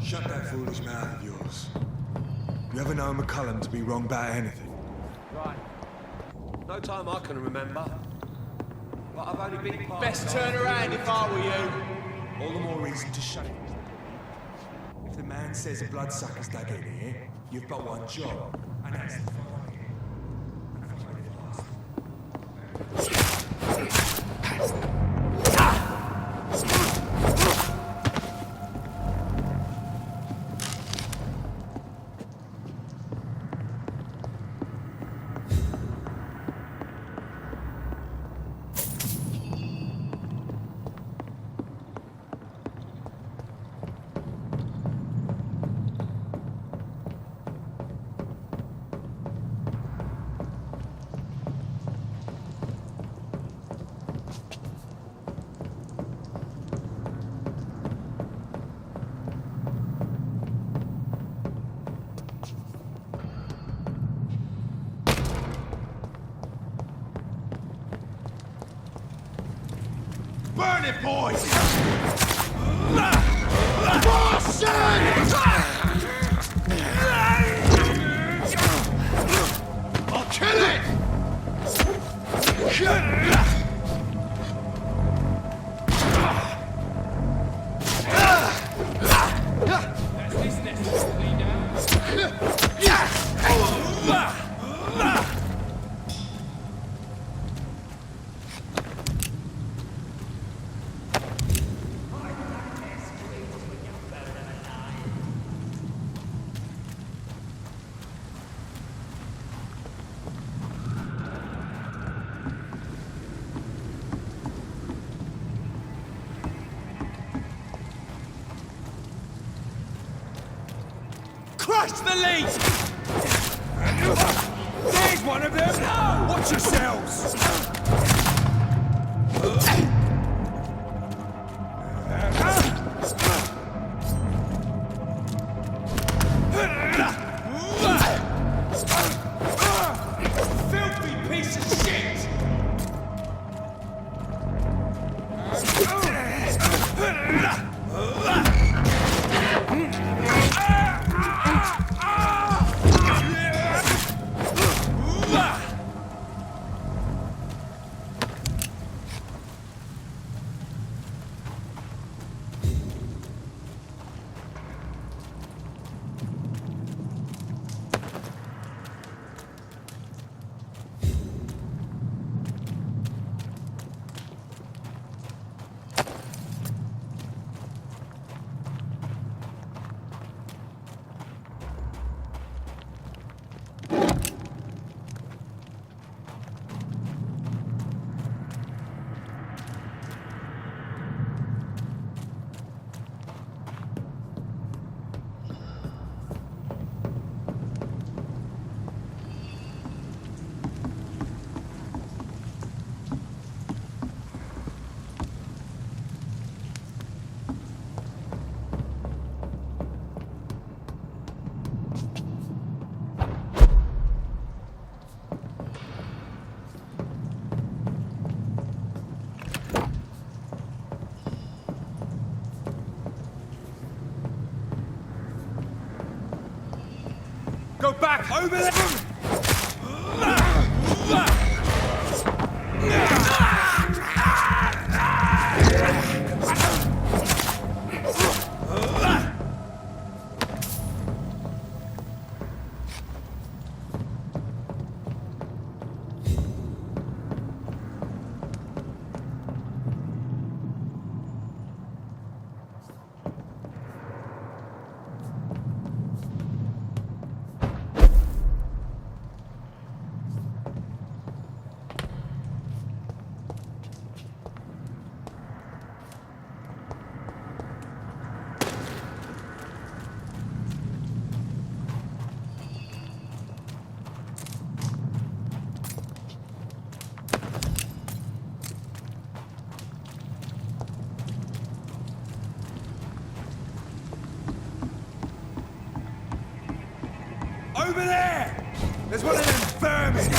Shut that foolish mouth of yours. You ever known McCullum to be wrong about anything? Right. No time I can remember. But I've only been part Best turn around if I were you. All the more reason to shut it. If the man says a bloodsucker's dug in here, you've got one job, and that's to find him. And find it fast. Burn it, boys! I'll kill it! That's business. Lean down. Crush the lead! There's one of them! Watch yourselves! Filthy piece of shit! Go back! Over there! Over there! There's one of them vermin!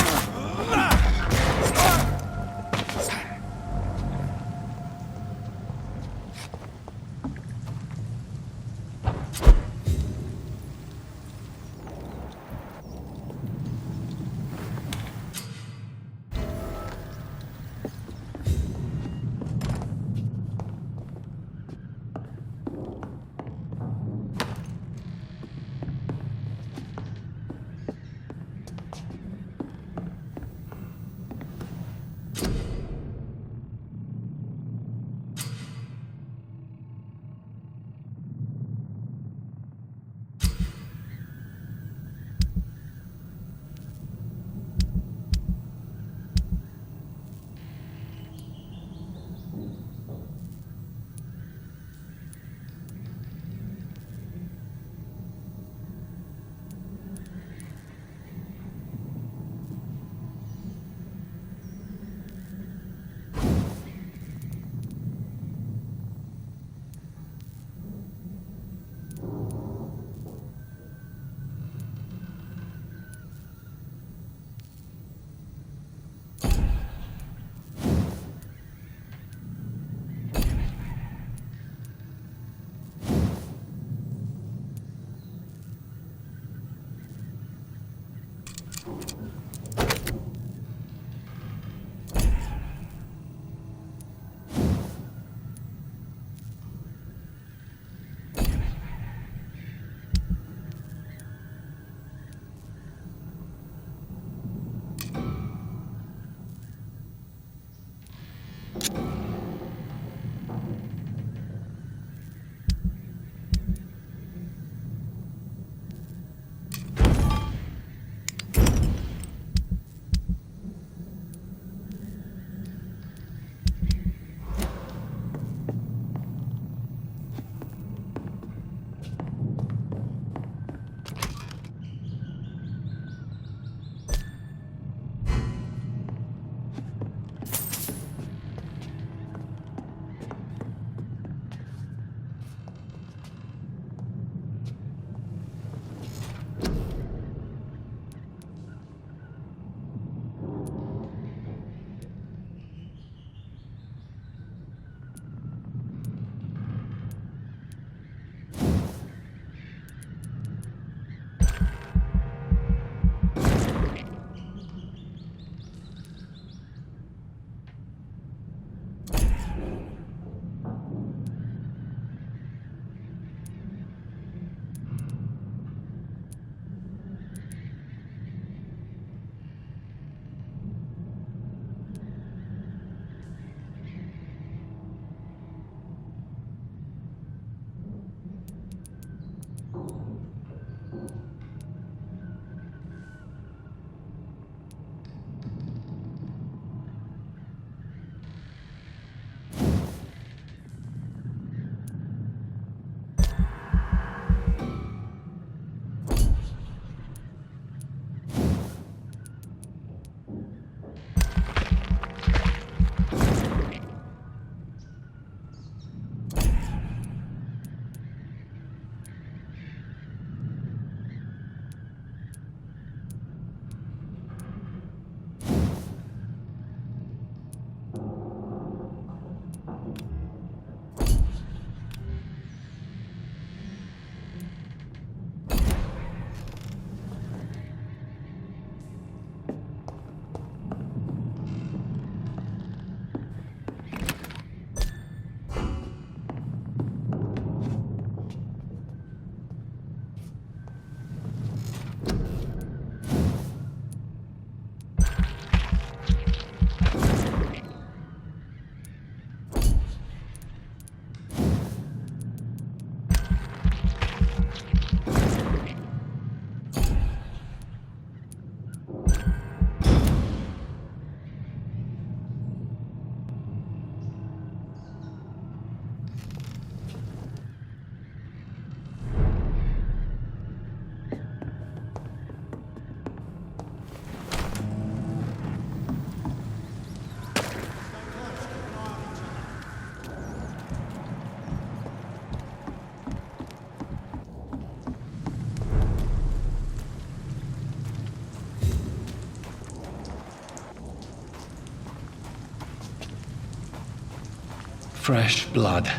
Fresh blood.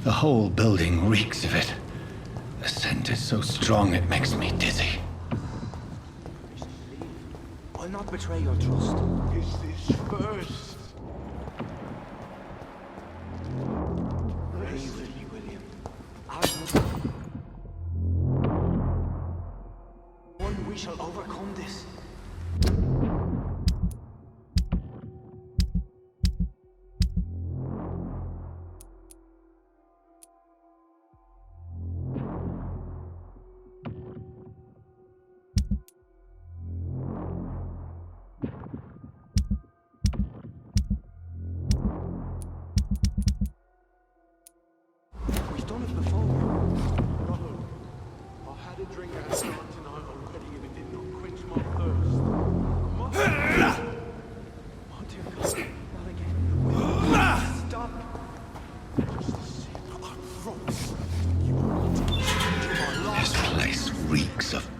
The whole building reeks of it. The scent is so strong it makes me dizzy. I'll not betray your trust. Is this first? Bravely, William. One, we shall overcome this.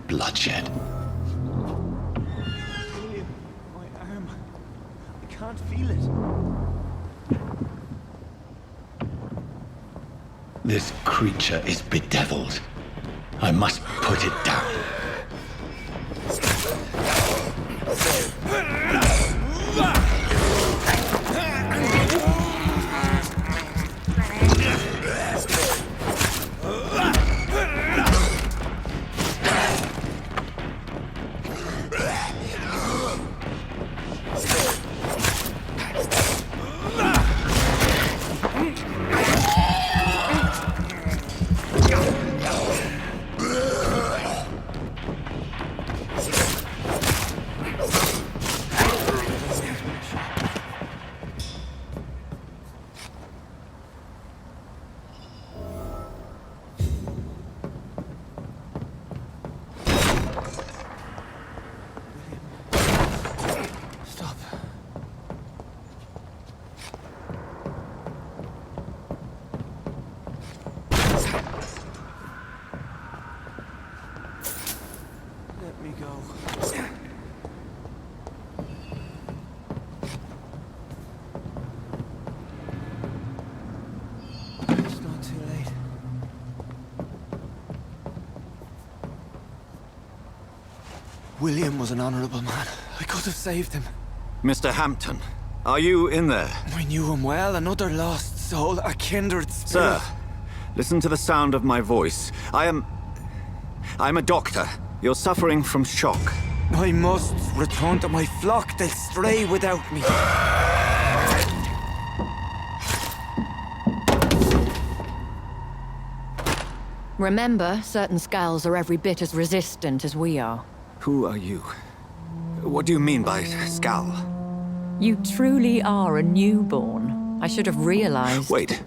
Bloodshed. William, my arm. I can't feel it. This creature is bedeviled. I must put it down. William was an honorable man. I could have saved him. Mr. Hampton, are you in there? I knew him well, another lost soul, a kindred spirit. Sir, listen to the sound of my voice. I'm a doctor. You're suffering from shock. I must return to my flock. They'll stray without me. Remember, certain skals are every bit as resistant as we are. Who are you? What do you mean by skal? You truly are a newborn. I should have realized. Wait.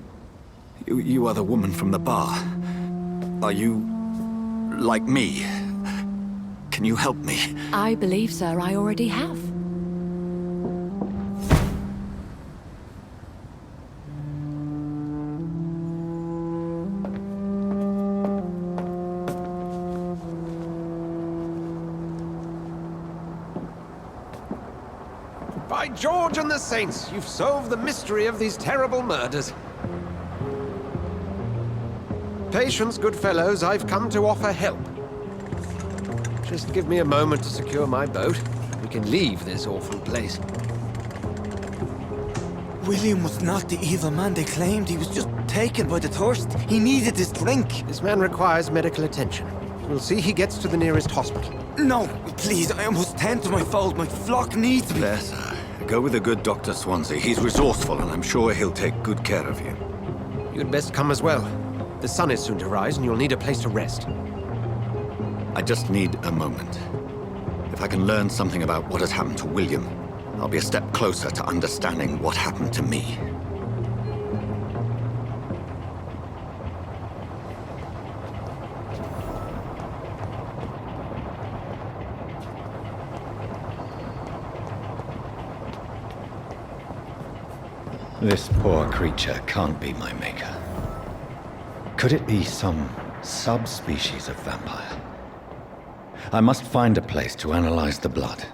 You are the woman from the bar. Are you... like me? Can you help me? I believe, sir, I already have. By George and the Saints, you've solved the mystery of these terrible murders. Patience, good fellows, I've come to offer help. Just give me a moment to secure my boat. We can leave this awful place. William was not the evil man they claimed. He was just taken by the thirst. He needed this drink. This man requires medical attention. We'll see he gets to the nearest hospital. No, please, I must tend to my fold. My flock needs me. There, sir. Go with the good Dr. Swansea. He's resourceful, and I'm sure he'll take good care of you. You'd best come as well. The sun is soon to rise, and you'll need a place to rest. I just need a moment. If I can learn something about what has happened to William, I'll be a step closer to understanding what happened to me. This poor creature can't be my maker. Could it be some subspecies of vampire? I must find a place to analyze the blood.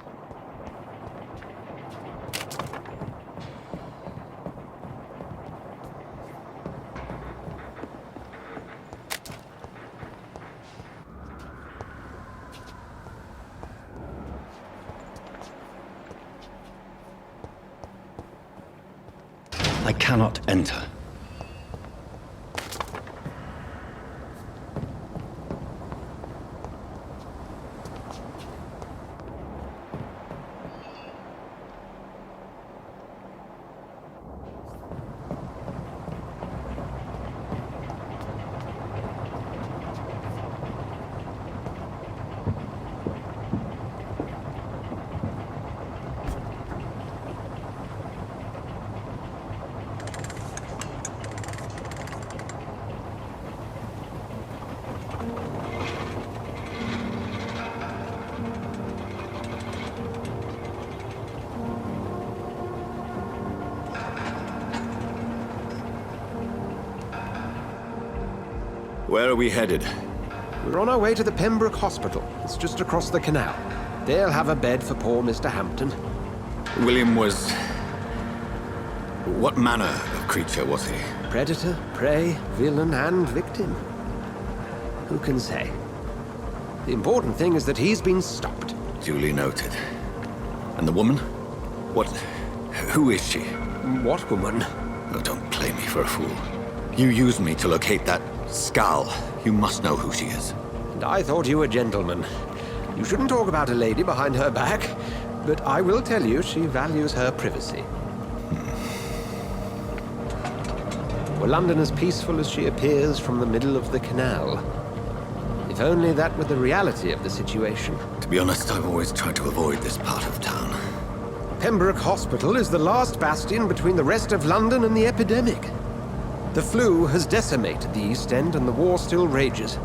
I cannot enter. Where are we headed? We're on our way to the Pembroke Hospital. It's just across the canal. They'll have a bed for poor Mr. Hampton. William was... what manner of creature was he? Predator, prey, villain, and victim. Who can say? The important thing is that he's been stopped. Duly noted. And the woman? What... who is she? What woman? Oh, don't play me for a fool. You used me to locate that skal. You must know who she is. And I thought you a gentleman. You shouldn't talk about a lady behind her back, but I will tell you she values her privacy. Were London as peaceful as she appears from the middle of the canal? If only that were the reality of the situation. To be honest, I've always tried to avoid this part of town. Pembroke Hospital is the last bastion between the rest of London and the epidemic. The flu has decimated the East End and the war still rages.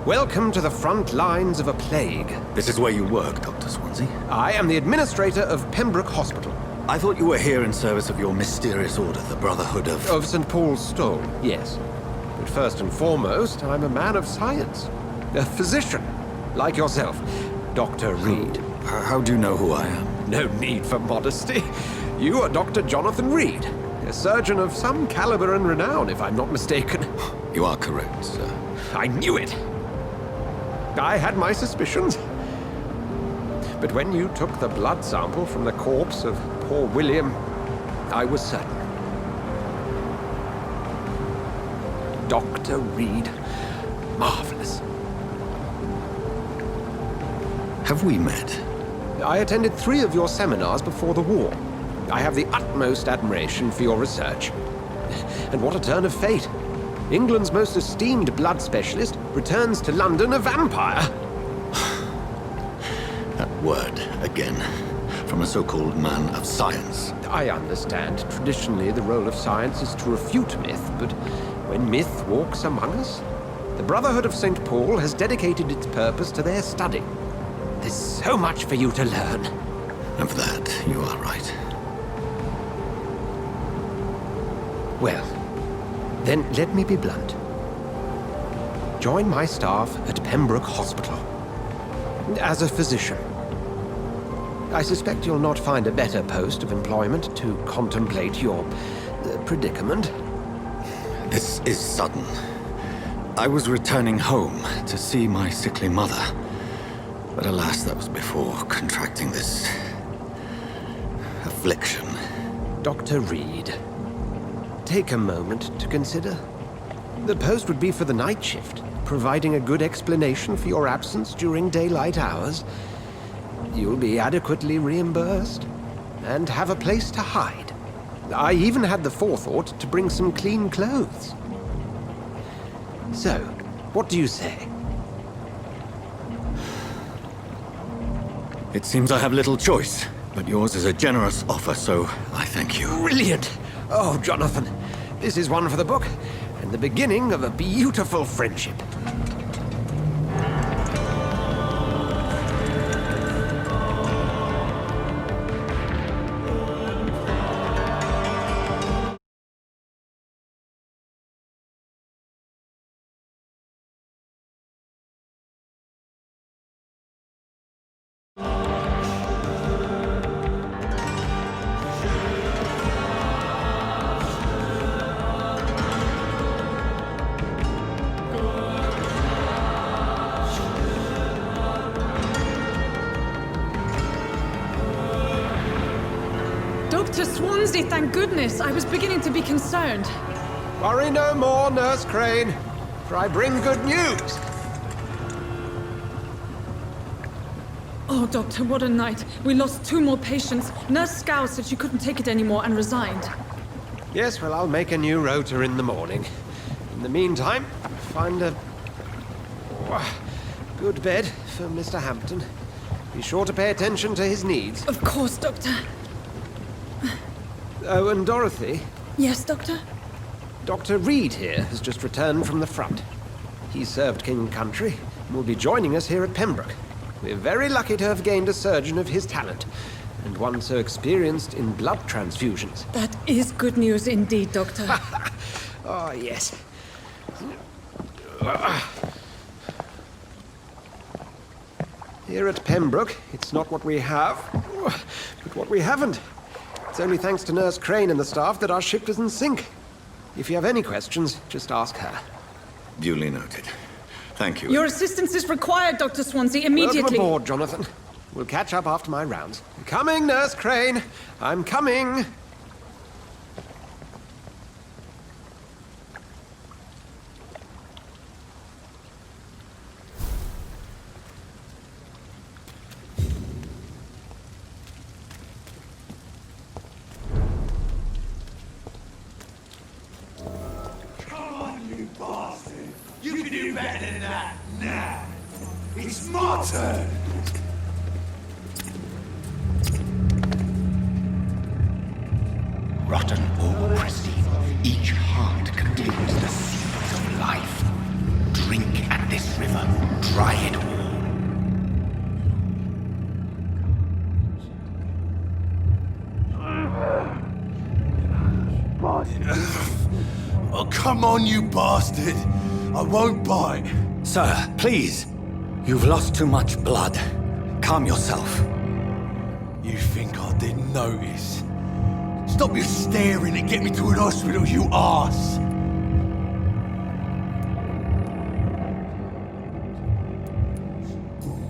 Welcome to the front lines of a plague. This is where you work, Dr. Swansea? I am the administrator of Pembroke Hospital. I thought you were here in service of your mysterious order, the Brotherhood of... Of St. Paul's Stone, yes. But first and foremost, I'm a man of science. A physician, like yourself, Dr. Reid. How do you know who I am? No need for modesty. You are Dr. Jonathan Reid, a surgeon of some caliber and renown, if I'm not mistaken. You are correct, sir. I knew it. I had my suspicions. But when you took the blood sample from the corpse of poor William, I was certain. Dr. Reid. Marvelous. Have we met? I attended 3 of your seminars before the war. I have the utmost admiration for your research. And what a turn of fate. England's most esteemed blood specialist returns to London a vampire. That word, again. From a so-called man of science. I understand. Traditionally, the role of science is to refute myth, but when myth walks among us, the Brotherhood of St. Paul has dedicated its purpose to their study. There's so much for you to learn. Of that, you are right. Well, then let me be blunt. Join my staff at Pembroke Hospital. As a physician. I suspect you'll not find a better post of employment to contemplate your predicament. This is sudden. I was returning home to see my sickly mother. But alas, that was before contracting this affliction. Dr. Reid, take a moment to consider. The post would be for the night shift, providing a good explanation for your absence during daylight hours. You'll be adequately reimbursed and have a place to hide. I even had the forethought to bring some clean clothes. So, what do you say? It seems I have little choice, but yours is a generous offer, so I thank you. Brilliant! Oh, Jonathan, this is one for the book, and the beginning of a beautiful friendship. Dr. Swansea, thank goodness. I was beginning to be concerned. Worry no more, Nurse Crane, for I bring good news. Oh, Doctor, what a night. We lost 2 more patients. Nurse Skals said she couldn't take it anymore and resigned. Yes, well, I'll make a new rota in the morning. In the meantime, find a good bed for Mr. Hampton. Be sure to pay attention to his needs. Of course, Doctor. Oh, and Dorothy, Yes, Doctor? Dr. Reid here has just returned from the front. He served King and Country and will be joining us here at Pembroke. We're very lucky to have gained a surgeon of his talent, and one so experienced in blood transfusions. That is good news indeed, Doctor. Oh, yes. Here at Pembroke, it's not what we have, but what we haven't. It's only thanks to Nurse Crane and the staff that our ship doesn't sink. If you have any questions, just ask her. Duly noted. Thank you. Your assistance is required, Dr. Swansea, immediately. Welcome aboard, Jonathan. We'll catch up after my rounds. Coming, Nurse Crane. I'm coming. Come on, you bastard! You can do better than that now! It's my turn! Rotten or pristine, each heart contains the seeds of life. Drink at this river, dry it all. Oh, come on, you bastard! I won't bite! Sir, please. You've lost too much blood. Calm yourself. You think I didn't notice? Stop your staring and get me to an hospital, you arse!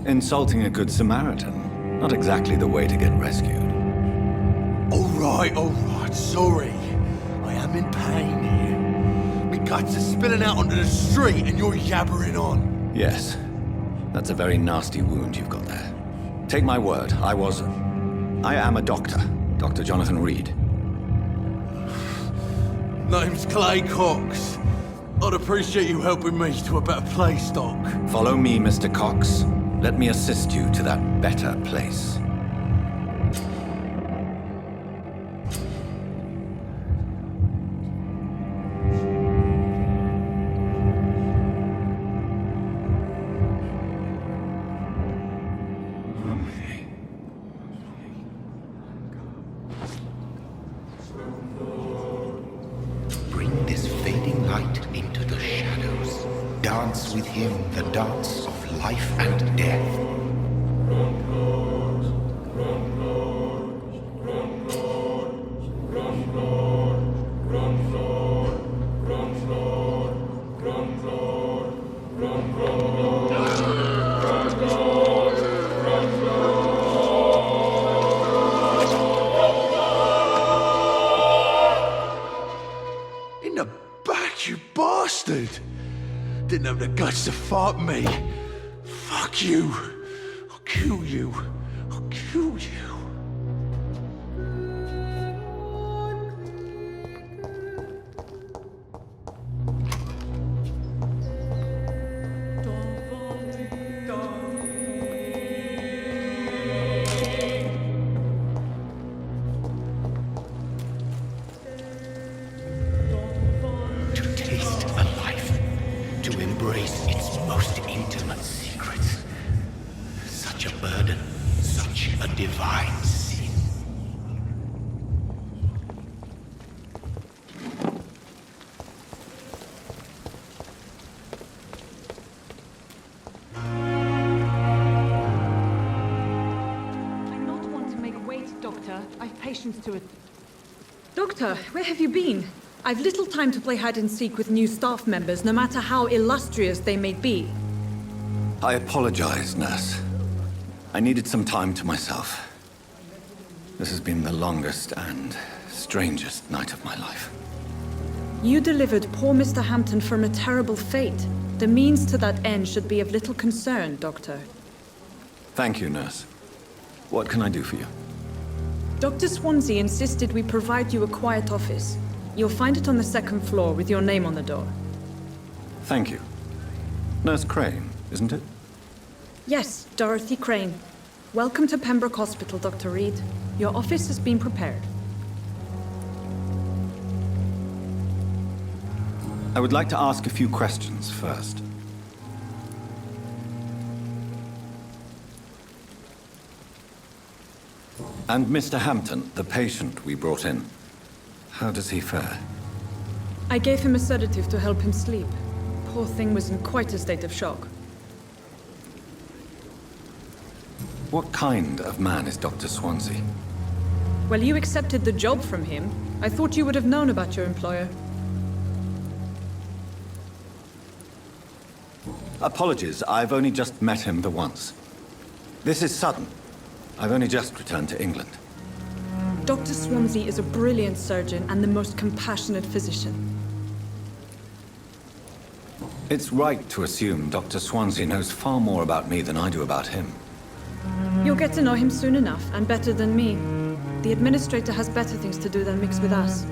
Insulting a good Samaritan. Not exactly the way to get rescued. All right, sorry. I am in pain here. My guts are spilling out onto the street and you're yabbering on. Yes. That's a very nasty wound you've got there. Take my word, I am a doctor. Dr. Jonathan Reid. Name's Clay Cox. I'd appreciate you helping me to a better place, Doc. Follow me, Mr. Cox. Let me assist you to that better place. Bring this fading light into the shadows. Dance with him the dance of life and death. In the back, you bastard! Didn't have the guts to fuck me. Fuck you. I'll kill you. I'll kill you. To taste a life, to embrace its most intimate secrets. Such a burden, such a divine sin. I not want to make wait, Doctor. I've patience to it. Doctor, where have you been? I've little time to play hide and seek with new staff members, no matter how illustrious they may be. I apologize, nurse. I needed some time to myself. This has been the longest and strangest night of my life. You delivered poor Mr. Hampton from a terrible fate. The means to that end should be of little concern, Doctor. Thank you, nurse. What can I do for you? Dr. Swansea insisted we provide you a quiet office. You'll find it on the second floor with your name on the door. Thank you. Nurse Crane, isn't it? Yes, Dorothy Crane. Welcome to Pembroke Hospital, Dr. Reid. Your office has been prepared. I would like to ask a few questions first. And Mr. Hampton, the patient we brought in, how does he fare? I gave him a sedative to help him sleep. Poor thing was in quite a state of shock. What kind of man is Dr. Swansea? Well, you accepted the job from him. I thought you would have known about your employer. Apologies, I've only just met him the once. This is sudden. I've only just returned to England. Dr. Swansea is a brilliant surgeon and the most compassionate physician. It's right to assume Dr. Swansea knows far more about me than I do about him. You'll get to know him soon enough, and better than me. The administrator has better things to do than mix with us.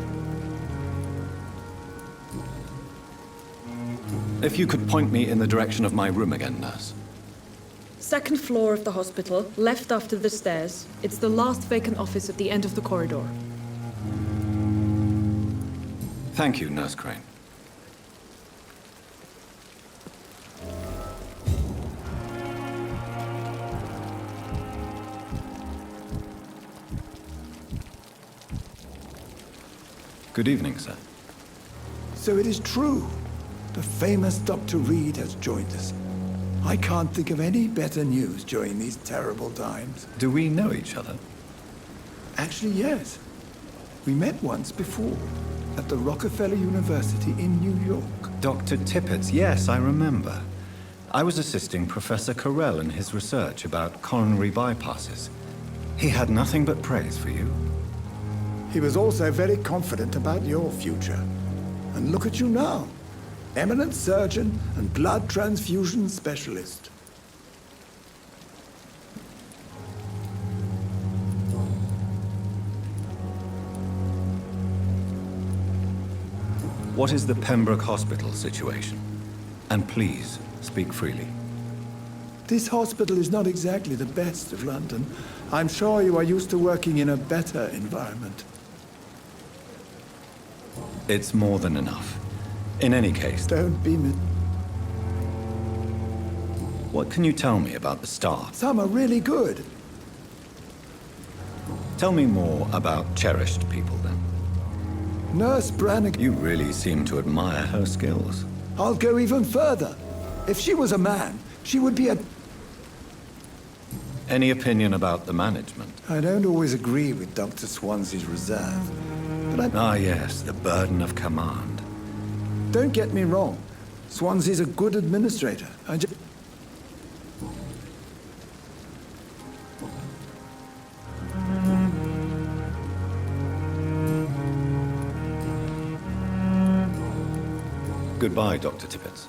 If you could point me in the direction of my room again, nurse. Second floor of the hospital, left after the stairs. It's the last vacant office at the end of the corridor. Thank you, Nurse Crane. Good evening, sir. So it is true. The famous Dr. Reid has joined us. I can't think of any better news during these terrible times. Do we know each other? Actually, yes. We met once before, at the Rockefeller University in New York. Dr. Tippett, yes, I remember. I was assisting Professor Carell in his research about coronary bypasses. He had nothing but praise for you. He was also very confident about your future. And look at you now. Eminent surgeon and blood transfusion specialist. What is the Pembroke Hospital situation? And please, speak freely. This hospital is not exactly the best of London. I'm sure you are used to working in a better environment. It's more than enough. In any case... Don't be... What can you tell me about the staff? Some are really good. Tell me more about cherished people, then. Nurse Brannigan... You really seem to admire her skills. I'll go even further. If she was a man, she would be a... Any opinion about the management? I don't always agree with Dr. Swansea's reserve, but Ah, yes, the burden of command. Don't get me wrong. Swansea's a good administrator. I just... Goodbye, Dr. Tippett.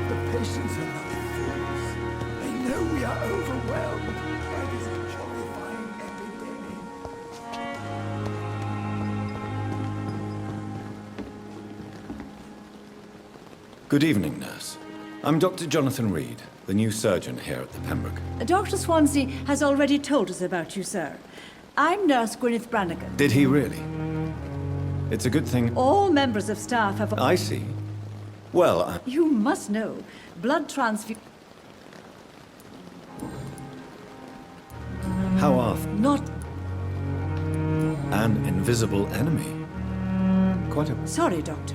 The patients are not fools. They know we are overwhelmed by this horrifying epidemic. Good evening, nurse. I'm Dr. Jonathan Reid, the new surgeon here at the Pembroke. Dr. Swansea has already told us about you, sir. I'm Nurse Gwyneth Brannigan. Did he really? It's a good thing... All members of staff have... I see. Well, You must know, blood transfusion... how often? Not... An invisible enemy. Quite a... Sorry, Doctor.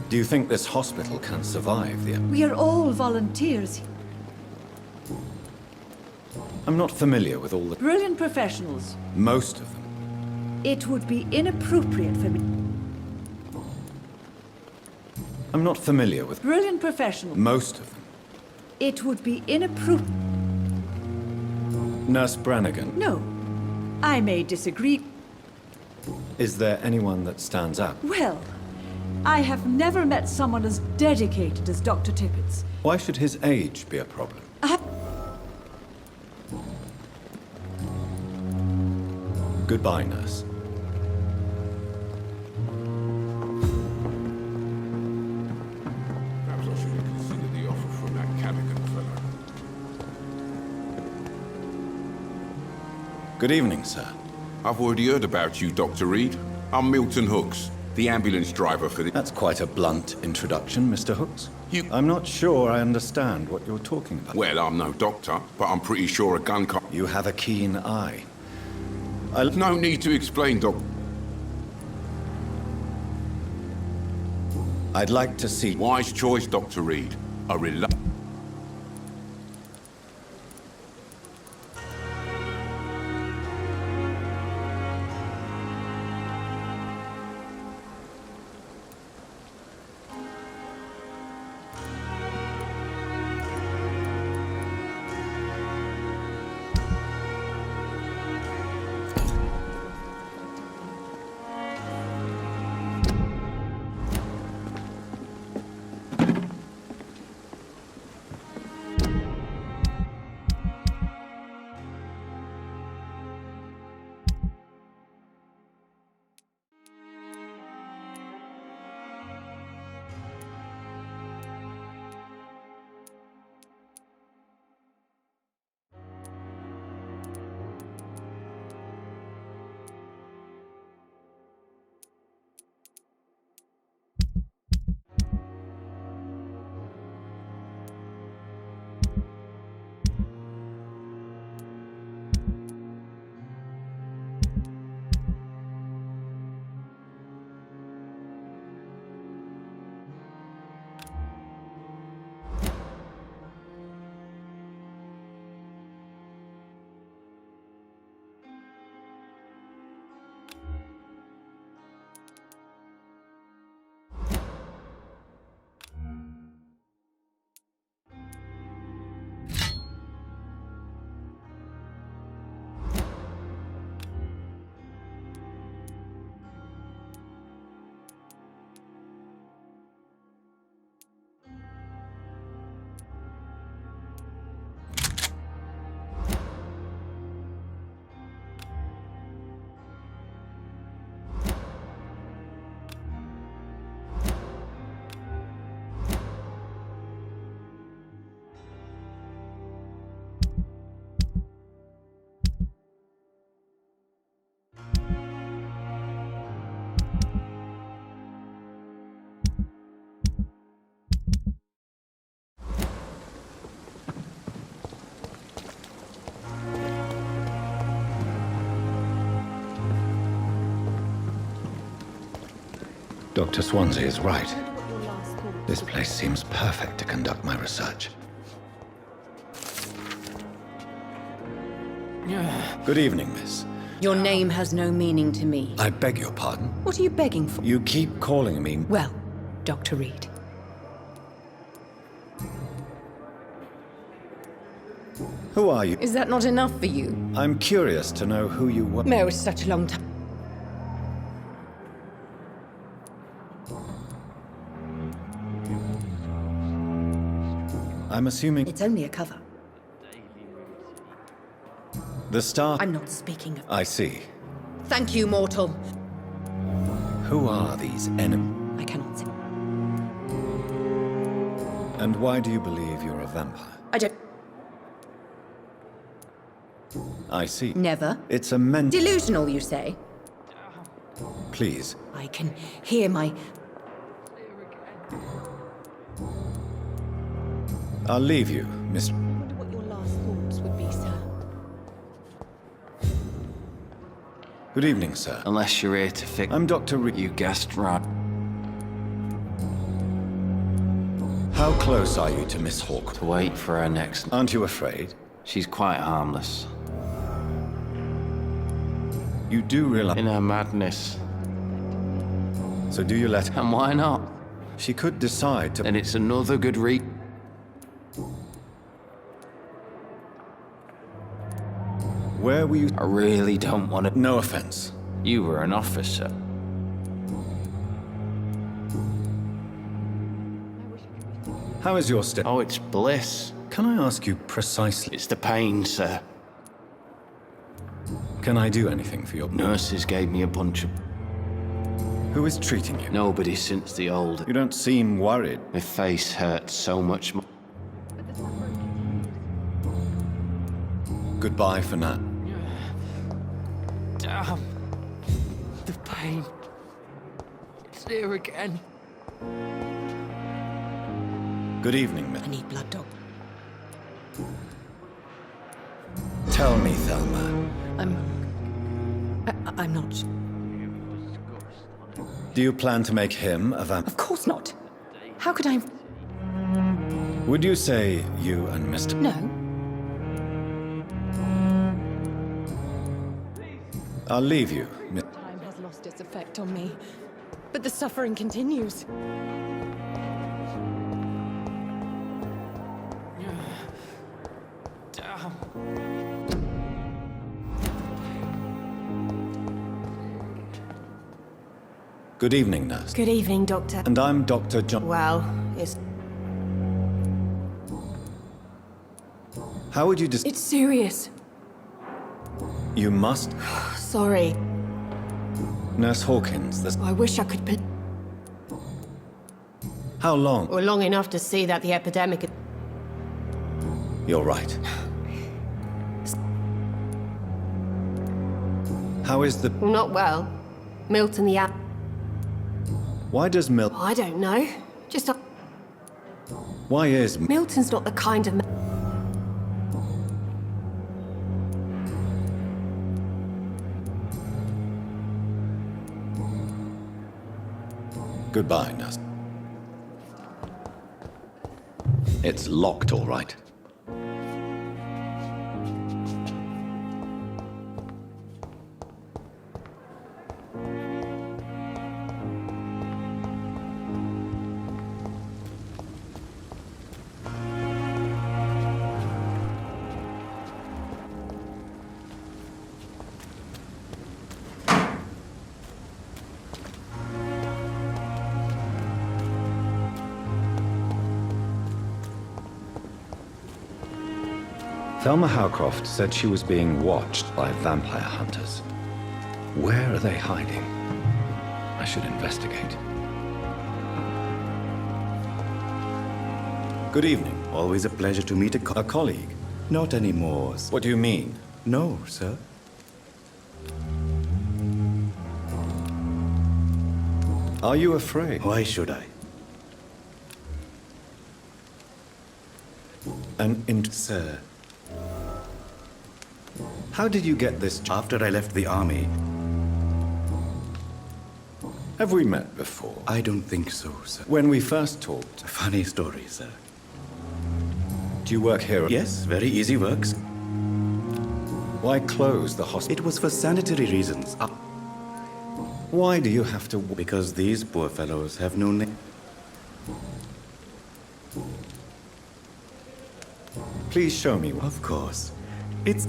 Do you think this hospital can survive the... We are all volunteers. I'm not familiar with all the... Brilliant professionals. Most of them. It would be inappropriate for me... I'm not familiar with... Brilliant professionals. Most of them. It would be inappropriate... Nurse Brannigan. No. I may disagree. Is there anyone that stands out? Well, I have never met someone as dedicated as Dr. Tippett's. Why should his age be a problem? Goodbye, nurse. Perhaps I should consider the offer from that Cavican fellow. Good evening, sir. I've already heard about you, Dr. Reid. I'm Milton Hooks, the ambulance driver for the... That's quite a blunt introduction, Mr. Hooks. I'm not sure I understand what you're talking about. Well, I'm no doctor, but I'm pretty sure a gun can't... You have a keen eye. No need to explain, Doc. I'd like to see... Wise choice, Dr. Reid. A reluctant... Dr. Swansea is right. This place seems perfect to conduct my research. Good evening, miss. Your name has no meaning to me. I beg your pardon? What are you begging for? You keep calling me... Well, Dr. Reid. Who are you? Is that not enough for you? I'm curious to know who you were. No, it's such a long time. I'm assuming... It's only a cover. The star... I'm not speaking of... I see. Thank you, mortal. Who are these enemies? I cannot say. And why do you believe you're a vampire? I don't... I see. Never. It's a mental... Delusional, you say? Please. I can hear my... I'll leave you, Miss... I wonder what your last thoughts would be, sir. Good evening, sir. Unless you're here to fix... I'm Dr. Reid. You guessed right. How close are you to Miss Hawk? To wait for her next... Aren't you afraid? She's quite harmless. You do realize... In her madness. So do you let her... And why not? She could decide to... Then it's another good reason. Where were you... I really don't want to... No offense. You were an officer. How is your step? Oh, it's bliss. Can I ask you precisely... It's the pain, sir. Can I do anything for your... Nurses gave me a bunch of... Who is treating you? Nobody since the old... You don't seem worried. My face hurts so much more. Goodbye for now. Damn. The pain. It's there again. Good evening, Miss. I need blood, Doc. Tell me, Thelma. I'm not... Do you plan to make him a vampire? Of course not. How could I... Would you say you and Mr... No. I'll leave you, Miss... Time has lost its effect on me, but the suffering continues. Good evening, nurse. Good evening, Doctor. And I'm Dr. John... Well, it's... How would you It's serious. You must... Sorry. Nurse Hawkins, there's... I wish I could... How long? Or long enough to see that the epidemic... You're right. How is the... Not well. Milton the app... Why does I don't know. Just... Why is... Milton's not the kind of... Goodbye, nurse. It's locked, all right. Thelma Howcroft said she was being watched by vampire hunters. Where are they hiding? I should investigate. Good evening. Always a pleasure to meet a colleague. Not anymore. What do you mean? No, sir. Are you afraid? Why should I? Sir. How did you get this job? After I left the army, Have we met before? I don't think so, sir. When we first talked. A funny story, sir. Do you work here? Yes, very easy works. Why close the hospital? It was for sanitary reasons. Why do you have to... Because these poor fellows have no name. Please show me. Of course. It's...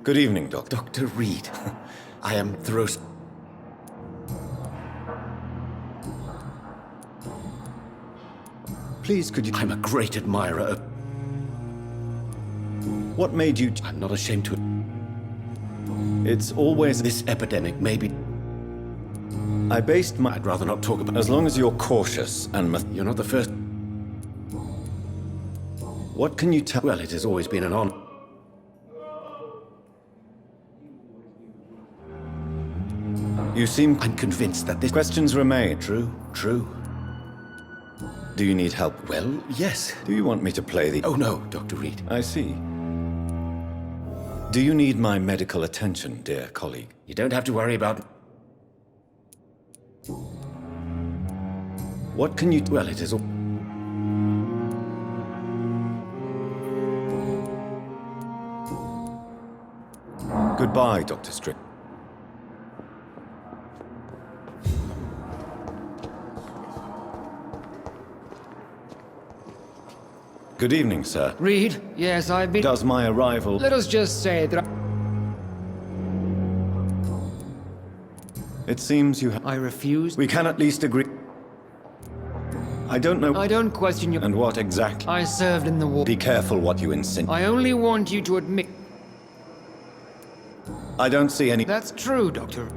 Good evening, Doctor. Dr. Reid, I am thrust. Please, could you... I'm a great admirer of... What made you... I'm not ashamed to... It's always... This epidemic may be... I based my... I'd rather not talk about... As long as you're cautious and... You're not the first... What can you tell... Well, it has always been an honor. You seem... I'm convinced that this... Questions remain. True. Do you need help? Well, yes. Do you want me to play the... Oh, no, Dr. Reid. I see. Do you need my medical attention, dear colleague? You don't have to worry about... What can you... Well, it is all... Goodbye, Dr. Strick. Good evening, sir. Reid, yes, I've been... Does my arrival... Let us just say that It seems you have... I refuse. We can at least agree... I don't know... I don't question you. And what exactly? I served in the war. Be careful what you insinuate. I only want you to admit... I don't see any... That's true, Doctor.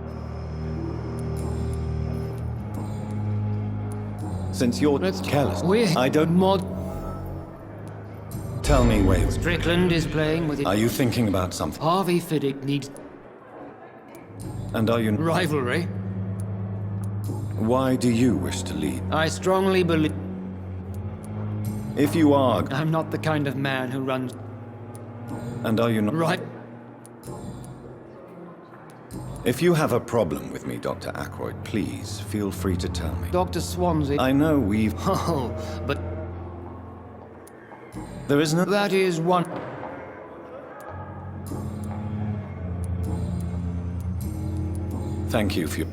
Since you're careless, I don't... Tell me where... Strickland is playing with it. Are you thinking about something? Harvey Fiddick needs... And are you... Rivalry? Why do you wish to leave? I strongly believe... If you are... I'm not the kind of man who runs... And are you not... Right. If you have a problem with me, Dr. Ackroyd, please feel free to tell me. Dr. Swansea... I know we've... Oh, but... There is no... That is one... Thank you for your...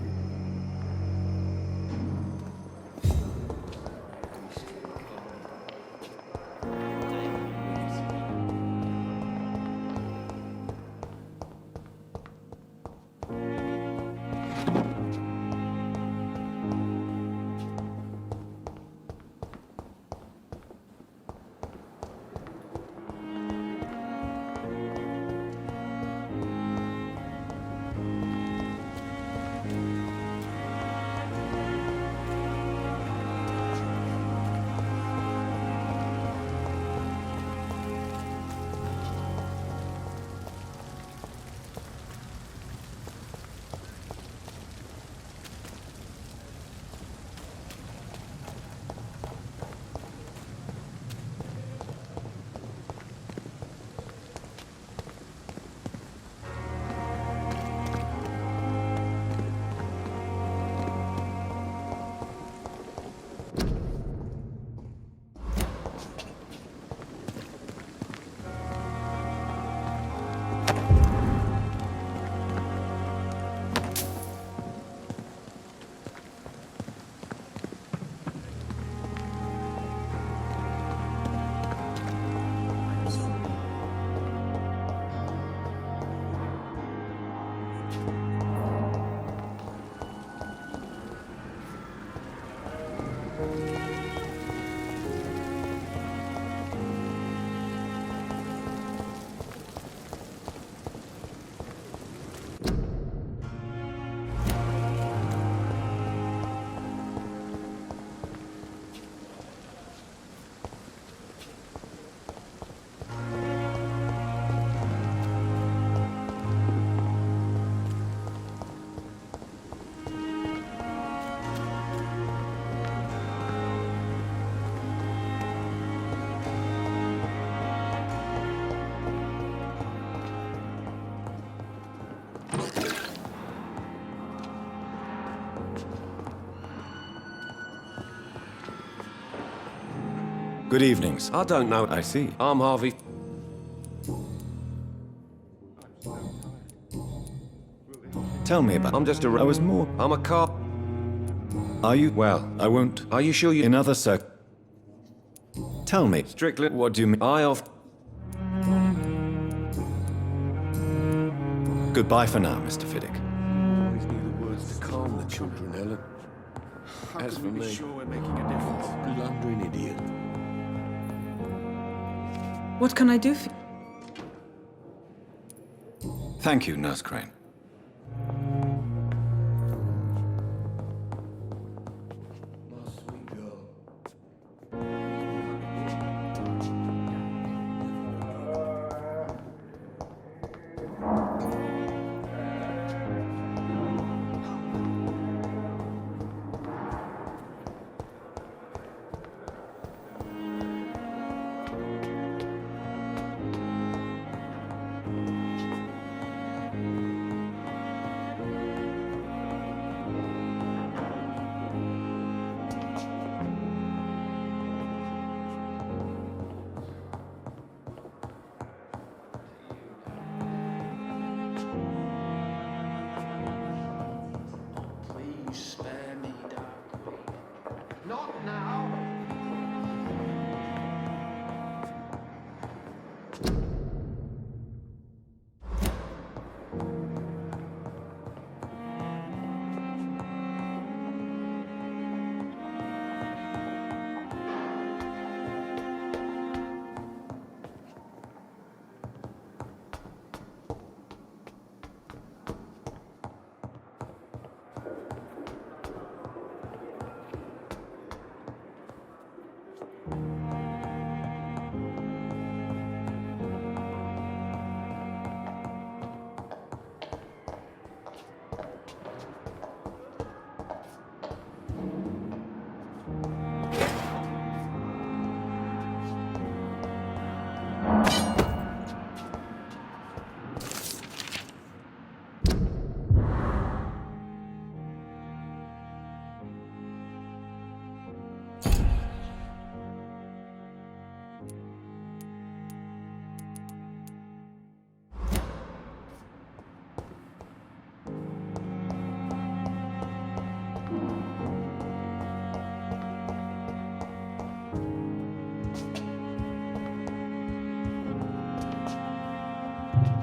Good evenings. I don't know. I see. I'm Harvey. Tell me about... I'm just a... I was more... I'm a cop. Are you... Well, I won't... Are you sure you... In other Tell me. Strictly... What do you mean? I off... Goodbye for now, Mr. Fiddick. Always knew the words to calm the children, Helen. As for me... sure we're making a difference? Blundering idiot. What can I do for you? Thank you, Nurse Crane.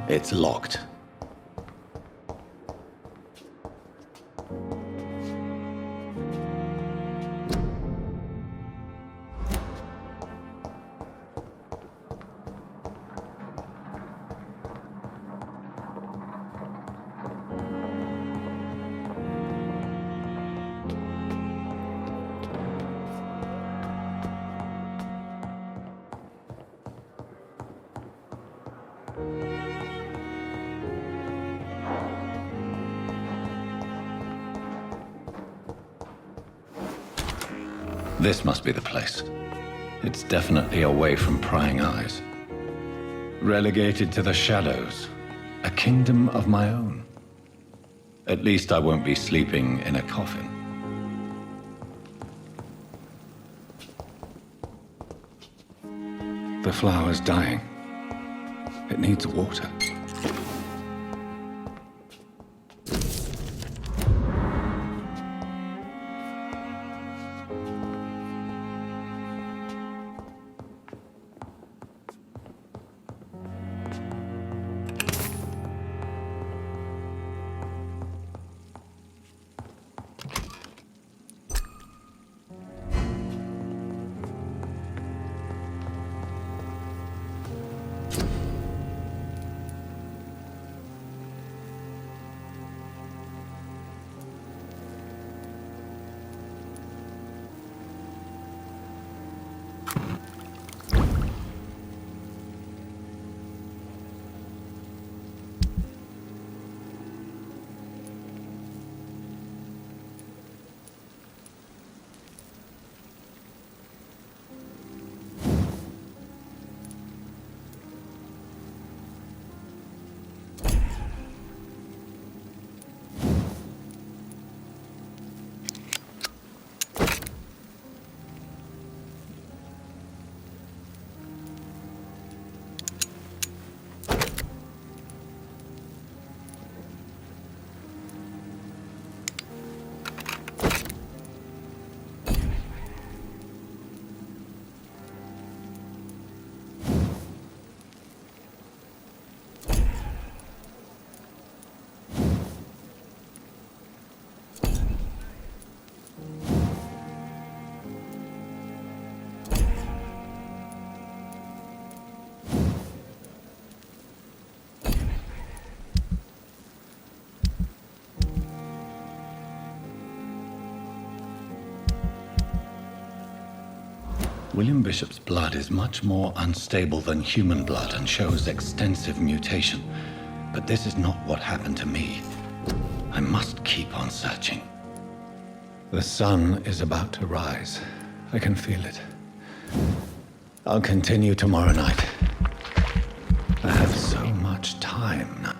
It's locked. This must be the place. It's definitely away from prying eyes. Relegated to the shadows. A kingdom of my own. At least I won't be sleeping in a coffin. The flower's dying. It needs water. William Bishop's blood is much more unstable than human blood and shows extensive mutation. But this is not what happened to me. I must keep on searching. The sun is about to rise. I can feel it. I'll continue tomorrow night. I have so much time now.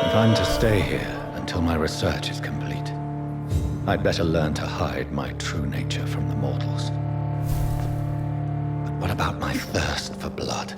If I'm to stay here until my research is complete, I'd better learn to hide my true nature from the mortals. But what about my thirst for blood?